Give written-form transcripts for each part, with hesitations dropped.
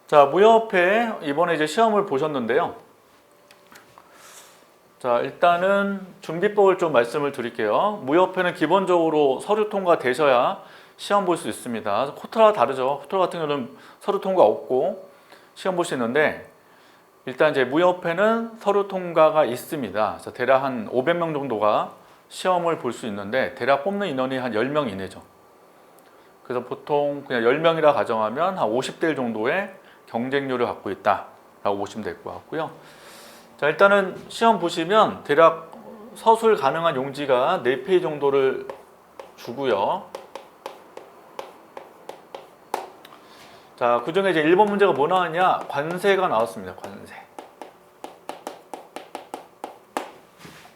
자, 무협회 이번에 이제 시험을 보셨는데요. 자, 일단은 준비법을 좀 말씀을 드릴게요. 무협회는 기본적으로 서류 통과 되셔야 시험 볼 수 있습니다. 코트라 다르죠. 코트라 같은 경우는 서류 통과 없고 시험 볼 수 있는데, 일단 이제 무협회는 서류 통과가 있습니다. 그래서 대략 한 500명 정도가 시험을 볼 수 있는데, 대략 뽑는 인원이 한 10명 이내죠. 그래서 보통 그냥 10명이라 가정하면 한 50대 1 정도의 경쟁률을 갖고 있다라고 보시면 될 것 같고요. 자, 일단은 시험 보시면 대략 서술 가능한 용지가 4페이지 정도를 주고요. 자, 그 중에 이제 1번 문제가 뭐 나왔냐? 관세가 나왔습니다. 관세.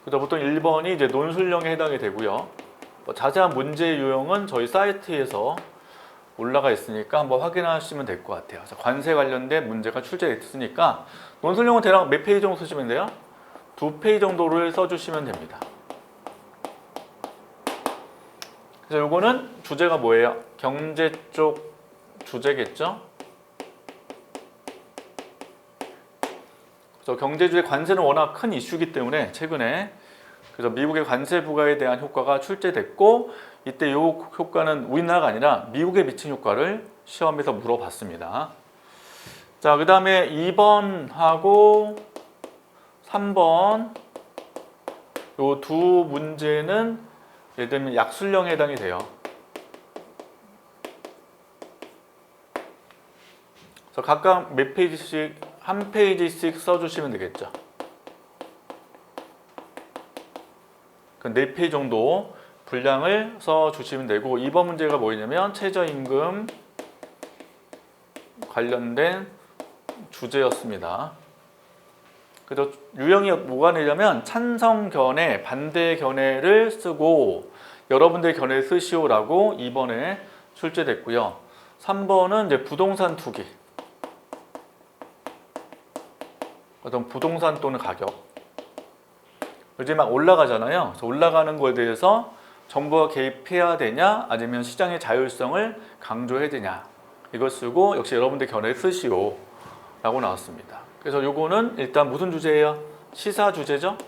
그래서 보통 1번이 이제 논술형에 해당이 되고요. 자세한 문제 유형은 저희 사이트에서 올라가 있으니까 한번 확인하시면 될 것 같아요. 관세 관련된 문제가 출제됐으니까 논술형은 대략 몇 페이지 정도 쓰시면 돼요? 2페이지 정도를 써주시면 됩니다. 그래서 요거는 주제가 뭐예요? 경제 쪽 주제겠죠? 그래서 경제주의 관세는 워낙 큰 이슈이기 때문에 최근에, 그래서 미국의 관세 부과에 대한 효과가 출제됐고, 이때 이 효과는 우리나라가 아니라 미국에 미친 효과를 시험에서 물어봤습니다. 자, 그 다음에 2번하고 3번 요 두 문제는 예를 들면 약술형에 해당이 돼요. 그래서 각각 몇 페이지씩, 한 페이지씩 써주시면 되겠죠. 그 4페이지 정도 분량을 써주시면 되고, 2번 문제가 뭐냐면 최저임금 관련된 주제였습니다. 그래서 유형이 뭐가 되냐면 찬성 견해, 반대 견해를 쓰고 여러분들의 견해를 쓰시오라고 2번에 출제됐고요. 3번은 이제 부동산 투기, 어떤 부동산 또는 가격, 요즘 막 올라가잖아요. 그래서 올라가는 거에 대해서 정부가 개입해야 되냐, 아니면 시장의 자율성을 강조해야 되냐, 이걸 쓰고 역시 여러분들 견해를 쓰시오 라고 나왔습니다. 그래서 요거는 일단 무슨 주제예요? 시사 주제죠.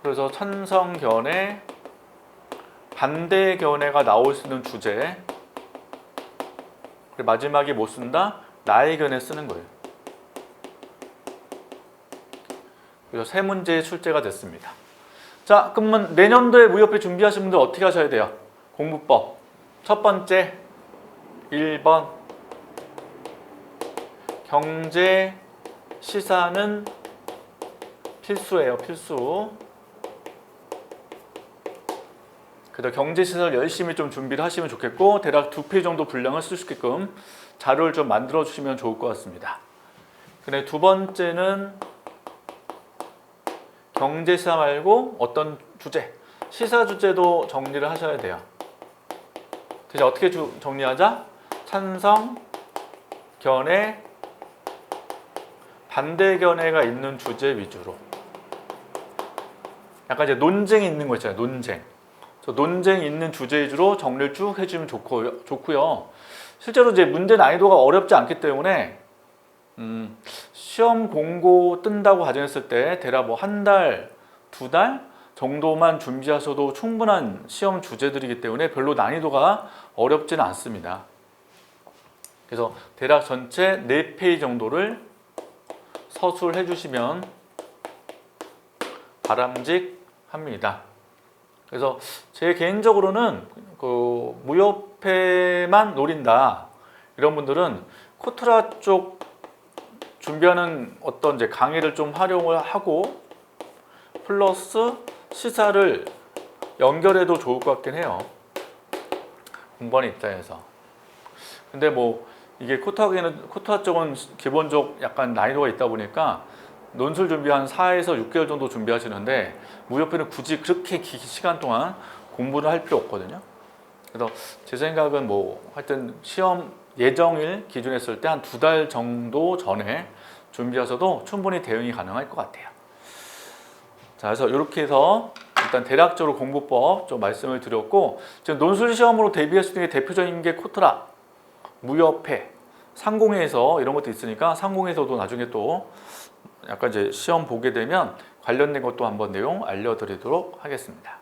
그래서 찬성 견해, 반대 견해가 나올 수 있는 주제, 그리고 마지막에 뭐 쓴다? 나의 견해 쓰는 거예요. 그래서 3문제 출제가 됐습니다. 자, 그러면 내년도에 무협회 준비하시는 분들 어떻게 하셔야 돼요? 공부법. 첫 번째, 1번. 경제 시사는 필수예요, 필수. 그래서 경제 시사를 열심히 좀 준비를 하시면 좋겠고, 대략 2페이지 정도 분량을 쓸 수 있게끔 자료를 좀 만들어 주시면 좋을 것 같습니다. 근데 두 번째는 경제 시사 말고 어떤 주제, 시사 주제도 정리를 하셔야 돼요. 그래서 어떻게 정리하자? 찬성, 견해, 반대 견해가 있는 주제 위주로. 약간 이제 논쟁이 있는 거 있잖아요. 논쟁. 논쟁이 있는 주제 위주로 정리를 쭉 해주면 좋고요. 실제로 이제 문제 난이도가 어렵지 않기 때문에 시험 공고 뜬다고 가정했을 때 대략 뭐 1달, 2달 정도만 준비하셔도 충분한 시험 주제들이기 때문에 별로 난이도가 어렵지는 않습니다. 그래서 대략 전체 4페이지 정도를 서술해 주시면 바람직합니다. 그래서 제 개인적으로는 그 무협회만 노린다 이런 분들은 코트라 쪽 준비하는 어떤 이제 강의를 좀 활용을 하고 플러스 시사를 연결해도 좋을 것 같긴 해요. 공부하는 입장에서. 근데 뭐 이게 코트라 쪽은 기본적 약간 난이도가 있다 보니까 논술 준비 한 4에서 6개월 정도 준비하시는데 무협회는 굳이 그렇게 긴 시간 동안 공부를 할 필요 없거든요. 그래서 제 생각은 뭐 하여튼 시험 예정일 기준에 했을 때 한 2달 정도 전에 준비하셔도 충분히 대응이 가능할 것 같아요. 자, 그래서 이렇게 해서 일단 대략적으로 공부법 좀 말씀을 드렸고, 지금 논술 시험으로 대비할 수 있는 게 대표적인 게 코트라, 무협회, 상공회에서 이런 것도 있으니까 상공회에서도 나중에 또 약간 이제 시험 보게 되면 관련된 것도 한번 내용 알려드리도록 하겠습니다.